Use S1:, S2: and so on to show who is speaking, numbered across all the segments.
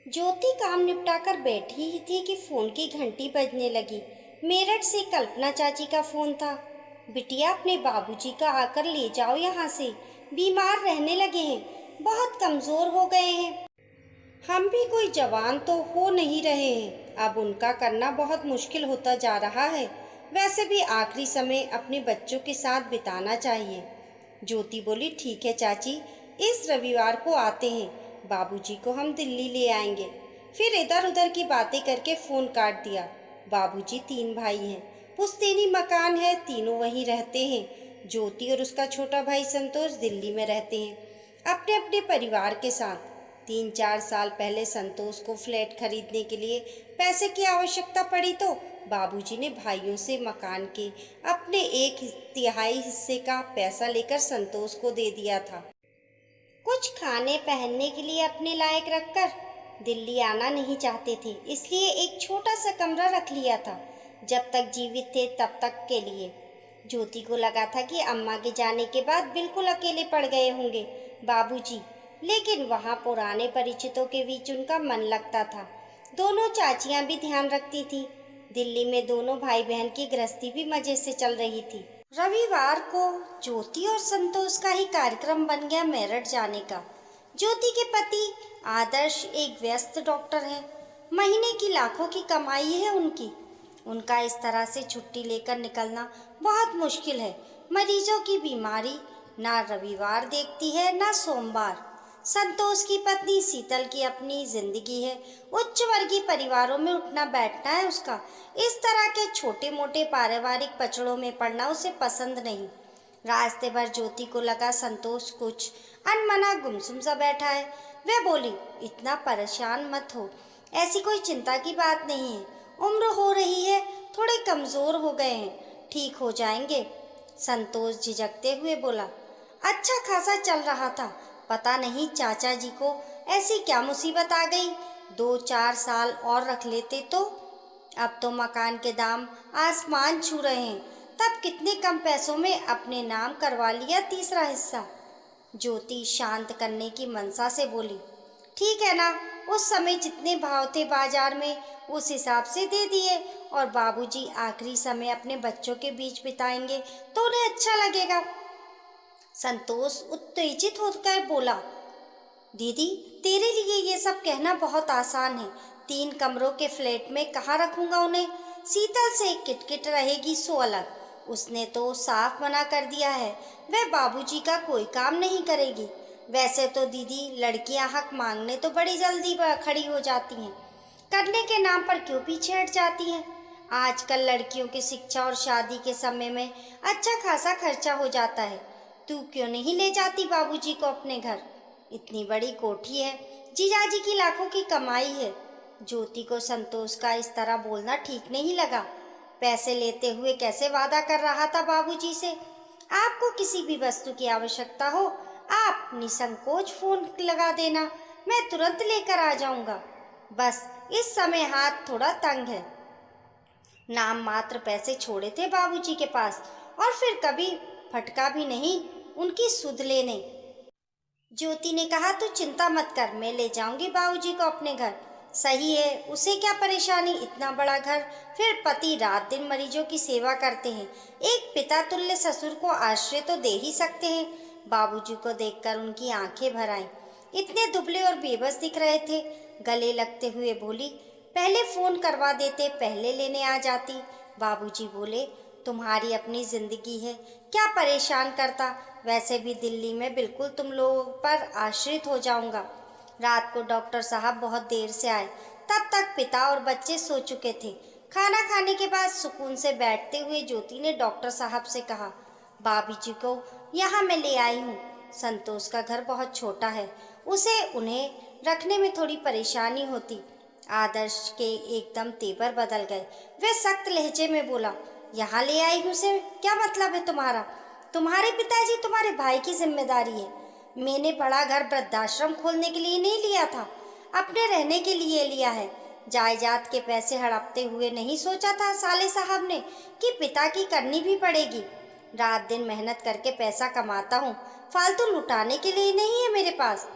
S1: ज्योति काम निपटाकर बैठी ही थी कि फोन की घंटी बजने लगी। मेरठ से कल्पना चाची का फोन था। बिटिया, अपने बाबूजी का आकर ले जाओ यहाँ से, बीमार रहने लगे हैं, बहुत कमजोर हो गए हैं। हम भी कोई जवान तो हो नहीं रहे हैं, अब उनका करना बहुत मुश्किल होता जा रहा है। वैसे भी आखिरी समय अपने बच्चों के साथ बिताना चाहिए। ज्योति बोली, ठीक है चाची, इस रविवार को आते हैं, बाबूजी को हम दिल्ली ले आएंगे। फिर इधर उधर की बातें करके फ़ोन काट दिया। बाबूजी 3 भाई हैं, पुश्तैनी मकान है, तीनों वहीं रहते हैं। ज्योति और उसका छोटा भाई संतोष दिल्ली में रहते हैं अपने अपने परिवार के साथ। 3-4 साल पहले संतोष को फ्लैट खरीदने के लिए पैसे की आवश्यकता पड़ी तो बाबूजी ने भाइयों से मकान के अपने 1/3 हिस्से का पैसा लेकर संतोष को दे दिया था। कुछ खाने पहनने के लिए अपने लायक रखकर दिल्ली आना नहीं चाहते थे, इसलिए एक छोटा सा कमरा रख लिया था, जब तक जीवित थे तब तक के लिए। ज्योति को लगा था कि अम्मा के जाने के बाद बिल्कुल अकेले पड़ गए होंगे बाबूजी, लेकिन वहाँ पुराने परिचितों के बीच उनका मन लगता था। दोनों चाचियाँ भी ध्यान रखती थी। दिल्ली में दोनों भाई बहन की गृहस्थी भी मजे से चल रही थी। रविवार को ज्योति और संतोष का ही कार्यक्रम बन गया मेरठ जाने का। ज्योति के पति आदर्श एक व्यस्त डॉक्टर है, महीने की लाखों की कमाई है उनकी। उनका इस तरह से छुट्टी लेकर निकलना बहुत मुश्किल है। मरीजों की बीमारी ना रविवार देखती है ना सोमवार। संतोष की पत्नी शीतल की अपनी जिंदगी है, उच्च वर्गीय परिवारों में उठना बैठना है उसका। इस तरह के छोटे मोटे पारिवारिक पचड़ों में पड़ना उसे पसंद नहीं। रास्ते भर ज्योति को लगा संतोष कुछ अनमना गुमसुम सा बैठा है। वह बोली, इतना परेशान मत हो, ऐसी कोई चिंता की बात नहीं है, उम्र हो रही है, थोड़े कमजोर हो गए हैं, ठीक हो जाएंगे। संतोष झिझकते हुए बोला, अच्छा खासा चल रहा था, पता नहीं चाचा जी को ऐसी क्या मुसीबत आ गई, 2-4 साल और रख लेते तो। अब तो मकान के दाम आसमान छू रहे हैं, तब कितने कम पैसों में अपने नाम करवा लिया तीसरा हिस्सा। ज्योति शांत करने की मनसा से बोली, ठीक है ना, उस समय जितने भाव थे बाजार में उस हिसाब से दे दिए, और बाबूजी आखिरी समय अपने बच्चों के बीच बिताएंगे तो उन्हें अच्छा लगेगा। संतोष उत्तेजित होकर बोला, दीदी, तेरे लिए ये सब कहना बहुत आसान है, 3 कमरों के फ्लैट में कहाँ रखूंगा उन्हें। शीतल से किटकिट रहेगी सो अलग, उसने तो साफ मना कर दिया है, वह बाबूजी का कोई काम नहीं करेगी। वैसे तो दीदी, लड़कियां हक मांगने तो बड़ी जल्दी खड़ी हो जाती हैं, करने के नाम पर क्यों पीछे हट जाती हैं। आजकल लड़कियों की शिक्षा और शादी के समय में अच्छा खासा खर्चा हो जाता है। तू क्यों नहीं ले जाती बाबूजी को अपने घर, इतनी बड़ी कोठी है, जीजाजी की लाखों की कमाई है। ज्योति को संतोष का इस तरह बोलना ठीक नहीं लगा। पैसे लेते हुए कैसे वादा कर रहा था बाबूजी से, आपको किसी भी वस्तु की आवश्यकता हो आप निसंकोच फोन लगा देना, मैं तुरंत लेकर आ जाऊंगा। बस इस समय हाथ थोड़ा तंग है। नाम मात्र पैसे छोड़े थे बाबूजी के पास, और फिर कभी फटका भी नहीं उनकी सुध लेने। ज्योति ने कहा, तू चिंता मत कर, मैं ले जाऊंगी बाबूजी को अपने घर। सही है, उसे क्या परेशानी, इतना बड़ा घर, फिर पति रात दिन मरीजों की सेवा करते हैं, एक पिता तुल्य ससुर को आश्रय तो दे ही सकते हैं। बाबूजी को देखकर उनकी आंखें भर आईं। इतने दुबले और बेबस दिख रहे थे। गले लगते हुए बोली, पहले फोन करवा देते, पहले लेने आ जाती। बाबूजी बोले, तुम्हारी अपनी जिंदगी है, क्या परेशान करता, वैसे भी दिल्ली में बिल्कुल तुम लोगों पर आश्रित हो जाऊंगा। रात को डॉक्टर साहब बहुत देर से आए, तब तक पिता और बच्चे सो चुके थे। खाना खाने के बाद सुकून से बैठते हुए ज्योति ने डॉक्टर साहब से कहा, बाबूजी को यहाँ मैं ले आई हूँ। संतोष का घर बहुत छोटा है, उसे उन्हें रखने में थोड़ी परेशानी होती। आदर्श के एकदम तेवर बदल गए। वे सख्त लहजे में बोला, यहाँ ले आई हूँ से क्या मतलब है तुम्हारा, तुम्हारे पिताजी तुम्हारे भाई की जिम्मेदारी है। मैंने बड़ा घर वृद्धाश्रम खोलने के लिए नहीं लिया था, अपने रहने के लिए लिया है। जायदाद के पैसे हड़पते हुए नहीं सोचा था साले साहब ने कि पिता की करनी भी पड़ेगी। रात दिन मेहनत करके पैसा कमाता हूँ, फालतू लुटाने के लिए नहीं है मेरे पास।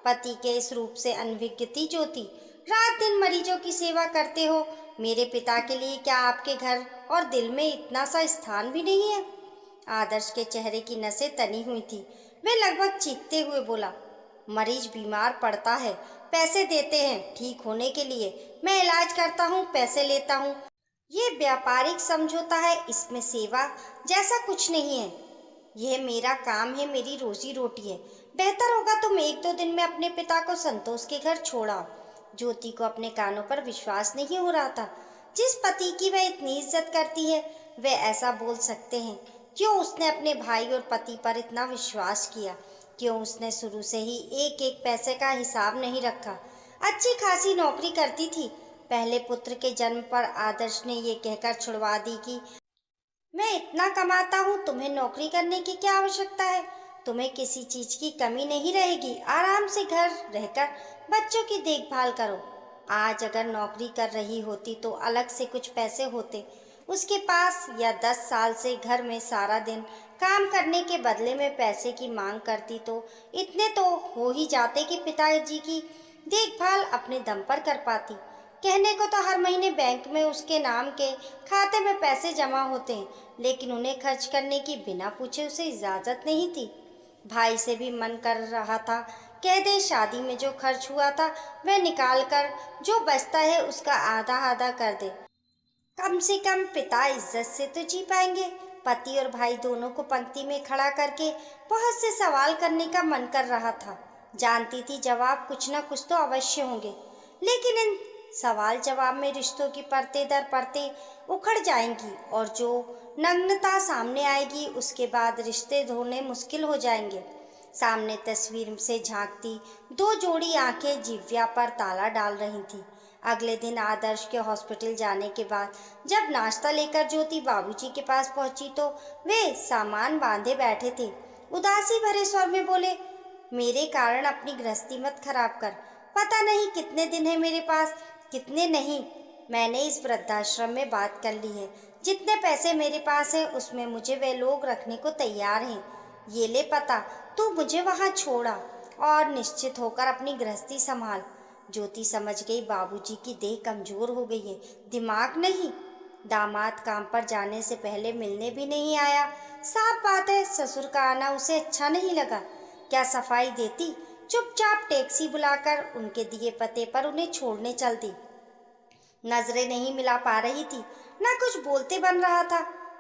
S1: पति के इस रूप से अनभिज्ञ थी ज्योति। रात दिन मरीजों की सेवा करते हो। मेरे पिता के लिए क्या आपके घर और दिल में इतना सा स्थान भी नहीं है? आदर्श के चेहरे की नसें तनी हुई थी। वे लगभग चीखते हुए बोला, मरीज बीमार पड़ता है, पैसे देते हैं ठीक होने के लिए, मैं इलाज करता हूँ, पैसे लेता हूँ। ये व्यापारिक समझौता है, इसमें सेवा जैसा कुछ नहीं है। यह मेरा काम है, मेरी रोजी रोटी है। बेहतर होगा तुम एक दो दिन में अपने पिता को संतोष के घर छोड़ाओ। ज्योति को अपने कानों पर विश्वास नहीं हो रहा था। जिस पति की वह इतनी इज्जत करती है, वे ऐसा बोल सकते हैं। क्यों उसने अपने भाई और पति पर इतना विश्वास किया? क्यों उसने शुरू से ही एक एक पैसे का हिसाब नहीं रखा? अच्छी खासी नौकरी करती थी। पहले पुत्र के जन्म पर आदर्श ने ये कहकर छुड़वा दी कि मैं इतना कमाता हूँ, तुम्हें नौकरी करने की क्या आवश्यकता है? तुम्हें किसी चीज की कमी नहीं रहेगी। आराम से घर रहकर बच्चों की देखभाल करो। आज अगर नौकरी कर रही होती तो अलग से कुछ पैसे होते उसके पास, या 10 साल से घर में सारा दिन काम करने के बदले में पैसे की मांग करती तो इतने तो हो ही जाते कि पिताजी की देखभाल अपने दम पर कर पाती। कहने को तो हर महीने बैंक में उसके नाम के खाते में पैसे जमा होते हैं, लेकिन उन्हें खर्च करने की बिना पूछे उसे इजाज़त नहीं थी। भाई से भी मन कर रहा था, कह दे शादी में जो खर्च हुआ था वह निकाल कर जो बचता है उसका आधा आधा कर दे। कम से कम पिता इज्जत से तो जी पाएंगे। पति और भाई दोनों को पंक्ति में खड़ा करके बहुत से सवाल करने का मन कर रहा था। जानती थी जवाब कुछ न कुछ तो अवश्य होंगे, लेकिन इन सवाल जवाब में रिश्तों की परतें दर परतें उखड़ जाएंगी और जो नग्नता सामने आएगी उसके बाद रिश्ते धोने मुश्किल हो जाएंगे। सामने तस्वीर से झांकती दो जोड़ी आंखें जिव्या पर ताला डाल रही थी। अगले दिन आदर्श के हॉस्पिटल जाने के बाद जब नाश्ता लेकर ज्योति बाबूजी के पास पहुंची तो वे सामान बांधे बैठे थे। उदासी भरे स्वर में बोले, मेरे कारण अपनी गृहस्थी मत खराब कर। पता नहीं कितने दिन है मेरे पास, कितने नहीं। मैंने इस वृद्धाश्रम में बात कर ली है। जितने पैसे मेरे पास है उसमें मुझे वे लोग रखने को तैयार हैं। ये ले पता, तू मुझे वहाँ छोड़ा और निश्चित होकर अपनी गृहस्थी संभाल। ज्योति समझ गई बाबूजी की देह कमजोर हो गई है, दिमाग नहीं। दामाद काम पर जाने से पहले मिलने भी नहीं आया। साफ बात है ससुर का आना उसे अच्छा नहीं लगा। क्या सफाई देती? चुपचाप टैक्सी बुलाकर उनके दिए पते पर उन्हें छोड़ने चल दी। नजरें नहीं मिला पा रही थी, ना कुछ बोलते बन रहा था।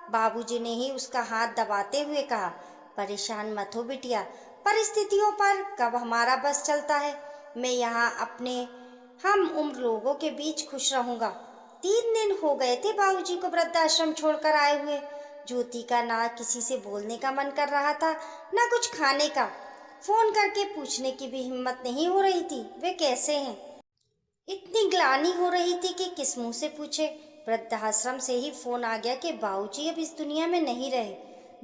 S1: बाबूजी ने ही उसका हाथ दबाते हुए कहा, परेशान मत हो बिटिया, परिस्थितियों पर कब हमारा बस चलता है। मैं यहाँ अपने हम उम्र लोगों के बीच खुश रहूंगा। 3 दिन हो गए थे बाबूजी को वृद्धाश्रम छोड़कर आए हुए। ज्योति का ना किसी से बोलने का मन कर रहा था, ना कुछ खाने का। फोन करके पूछने की भी हिम्मत नहीं हो रही थी वे कैसे हैं। इतनी ग्लानि हो रही थी कि किस मुंह से पूछे। वृद्धाश्रम से ही फोन आ गया कि बाबूजी अब इस दुनिया में नहीं रहे।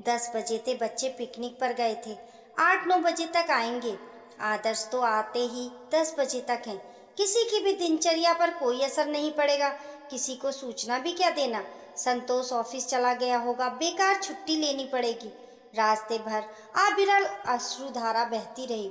S1: 10 बजे थे, बच्चे पिकनिक पर गए थे, 8-9 बजे तक आएंगे। आदर्श तो आते ही 10 बजे तक हैं। किसी की भी दिनचर्या पर कोई असर नहीं पड़ेगा। किसी को सूचना भी क्या देना। संतोष ऑफिस चला गया होगा, बेकार छुट्टी लेनी पड़ेगी। रास्ते भर अविरल अश्रुधारा बहती रही।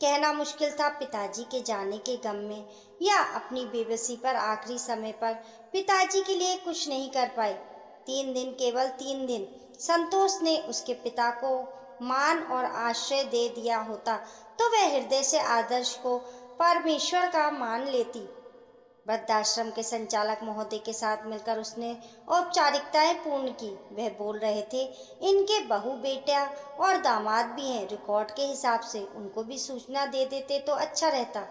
S1: कहना मुश्किल था पिताजी के जाने के गम में या अपनी बेबसी पर आखिरी समय पर पिताजी के लिए कुछ नहीं कर पाई। 3 दिन, केवल 3 दिन संतोष ने उसके पिता को मान और आश्रय दे दिया होता तो वह हृदय से आदर्श को परमेश्वर का मान लेती। वृद्धाश्रम के संचालक महोदय के साथ मिलकर उसने औपचारिकताएं पूर्ण की। वह बोल रहे थे, इनके बहू बेटा और दामाद भी हैं, रिकॉर्ड के हिसाब से उनको भी सूचना दे देते तो अच्छा रहता।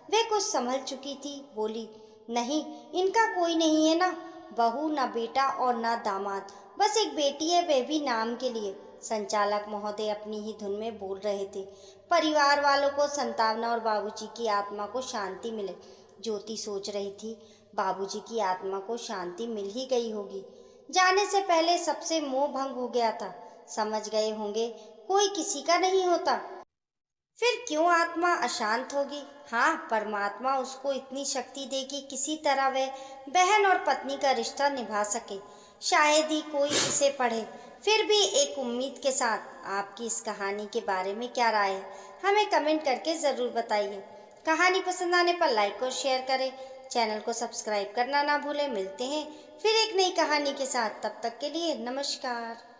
S1: वह कुछ संभल चुकी थी, बोली, नहीं इनका कोई नहीं है ना, बहू ना बेटा और ना दामाद, बस एक बेटी है, वह भी नाम के लिए। संचालक महोदय अपनी ही धुन में बोल रहे थे, परिवार वालों को संतावना और बाबूजी की आत्मा को शांति मिले। ज्योति सोच रही थी, बाबूजी की आत्मा को शांति मिल ही गई होगी। जाने से पहले सबसे मोह भंग हो गया था। समझ गए होंगे कोई किसी का नहीं होता, फिर क्यों आत्मा अशांत होगी। हाँ, परमात्मा उसको इतनी शक्ति देगी किसी तरह वह बहन और पत्नी का रिश्ता निभा सके। शायद ही कोई इसे पढ़े, फिर भी एक उम्मीद के साथ। आपकी इस कहानी के बारे में क्या राय है, हमें कमेंट करके ज़रूर बताइए। कहानी पसंद आने पर लाइक और शेयर करें। चैनल को सब्सक्राइब करना ना भूलें। मिलते हैं फिर एक नई कहानी के साथ, तब तक के लिए नमस्कार।